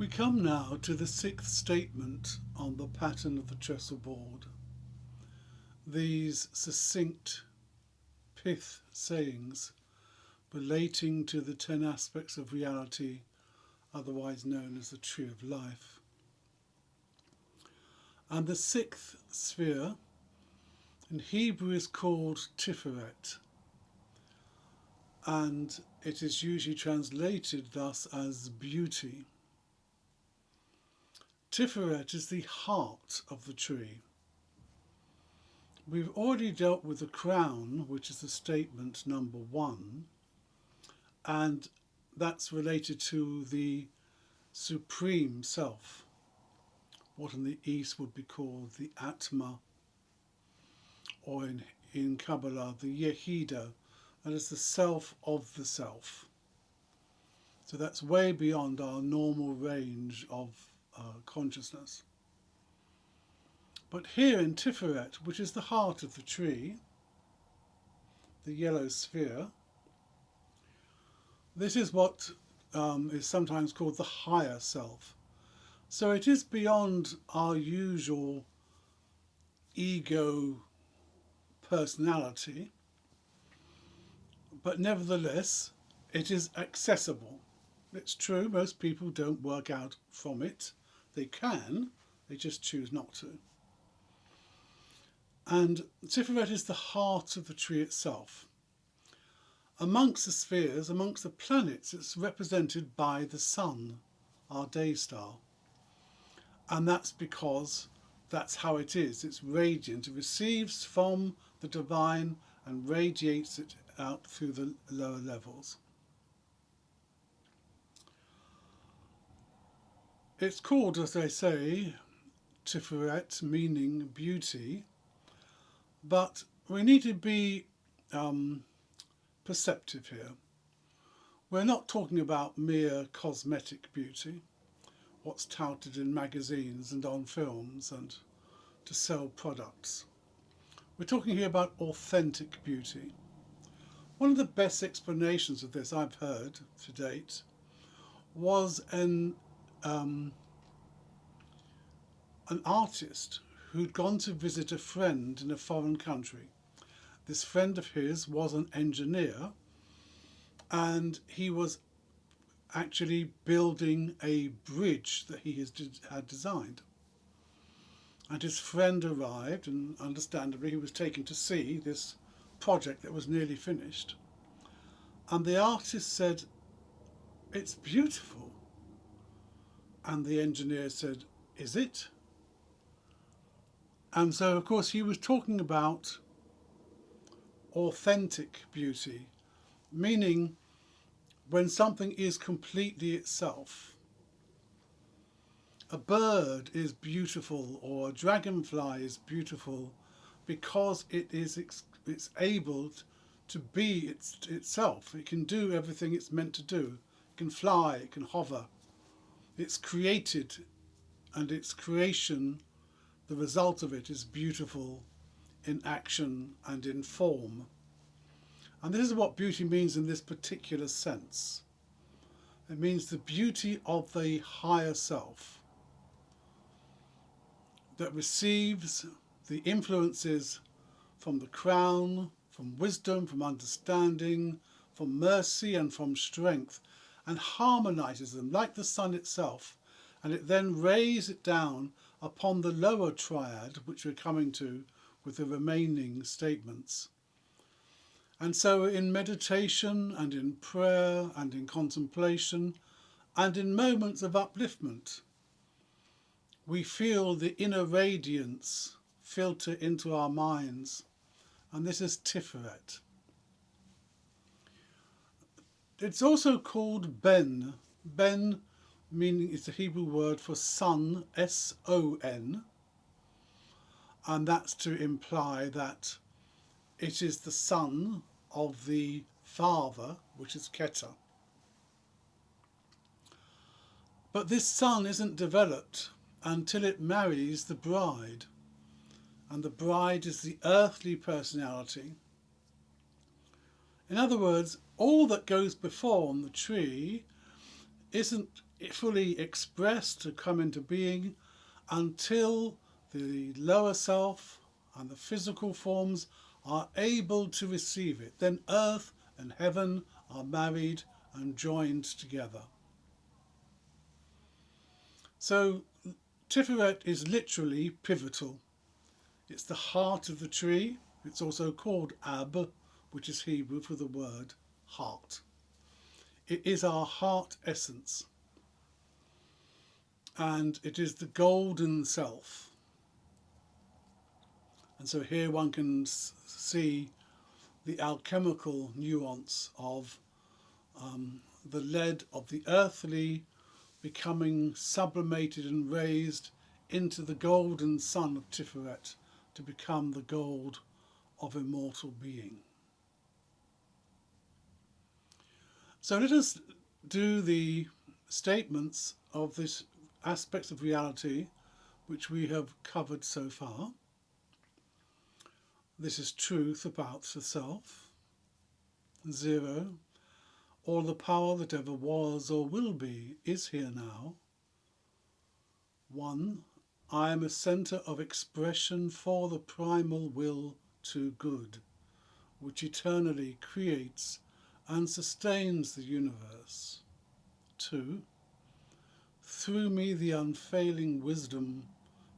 We come now to the sixth statement on the pattern of the trestle board. These succinct pith sayings relating to the 10 aspects of reality, otherwise known as the tree of life. And the sixth sphere in Hebrew is called Tiferet, and it is usually translated thus as beauty. Tiferet is the heart of the tree. We've already dealt with the crown, which is the statement number 1, and that's related to the supreme self, what in the East would be called the Atma, or in Kabbalah the Yehida, that is the self of the self. So that's way beyond our normal range of consciousness. But here in Tiferet, which is the heart of the tree, the yellow sphere, this is what is sometimes called the higher self. So it is beyond our usual ego personality, but nevertheless it is accessible. It's true, most people don't work out from it. They can, they just choose not to. And Tiferet is the heart of the tree itself. Amongst the spheres, amongst the planets, it's represented by the sun, our day star. And that's because that's how it is. It's radiant. It receives from the divine and radiates it out through the lower levels. It's called, as they say, Tiferet, meaning beauty, but we need to be perceptive here. We're not talking about mere cosmetic beauty, what's touted in magazines and on films and to sell products. We're talking here about authentic beauty. One of the best explanations of this I've heard to date was an artist who'd gone to visit a friend in a foreign country. This friend of his was an engineer, and he was actually building a bridge that he had designed. And his friend arrived, and understandably he was taken to see this project that was nearly finished. And the artist said, "It's beautiful." And the engineer said, "Is it?" And so, of course, he was talking about authentic beauty, meaning when something is completely itself. A bird is beautiful, or a dragonfly is beautiful because it's able to be itself. It can do everything it's meant to do. It can fly, it can hover. It's created, and its creation, the result of it, is beautiful in action and in form. And this is what beauty means in this particular sense. It means the beauty of the higher self that receives the influences from the crown, from wisdom, from understanding, from mercy and from strength, and harmonizes them like the sun itself, and it then rays it down upon the lower triad, which we're coming to with the remaining statements. And so in meditation and in prayer and in contemplation and in moments of upliftment, we feel the inner radiance filter into our minds, and this is Tiferet. It's also called Ben. Ben meaning it's a Hebrew word for son, S-O-N, and that's to imply that it is the son of the father, which is Keter. But this son isn't developed until it marries the bride, and the bride is the earthly personality. In other words, all that goes before on the tree isn't fully expressed to come into being until the lower self and the physical forms are able to receive it. Then earth and heaven are married and joined together. So Tiferet is literally pivotal. It's the heart of the tree. It's also called Ab, which is Hebrew for the word heart. It is our heart essence. And it is the golden self. And so here one can see the alchemical nuance of the lead of the earthly becoming sublimated and raised into the golden sun of Tiferet to become the gold of immortal being. So let us do the statements of these aspects of reality which we have covered so far. This is truth about the self. 0. All the power that ever was or will be is here now. 1. I am a centre of expression for the primal will to good, which eternally creates and sustains the universe. 2. Through me the unfailing wisdom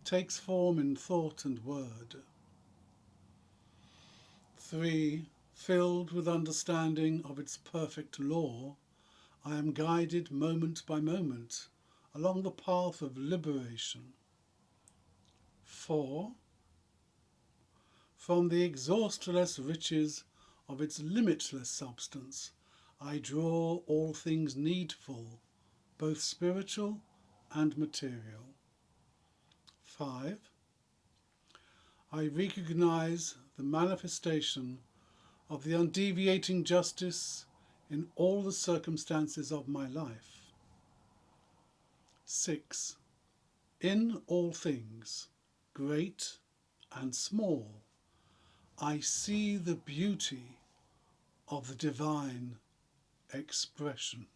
takes form in thought and word. 3. Filled with understanding of its perfect law, I am guided moment by moment along the path of liberation. 4. From the exhaustless riches of its limitless substance, I draw all things needful, both spiritual and material. 5. I recognize the manifestation of the undeviating justice in all the circumstances of my life. 6. In all things, great and small, I see the beauty of the divine expression.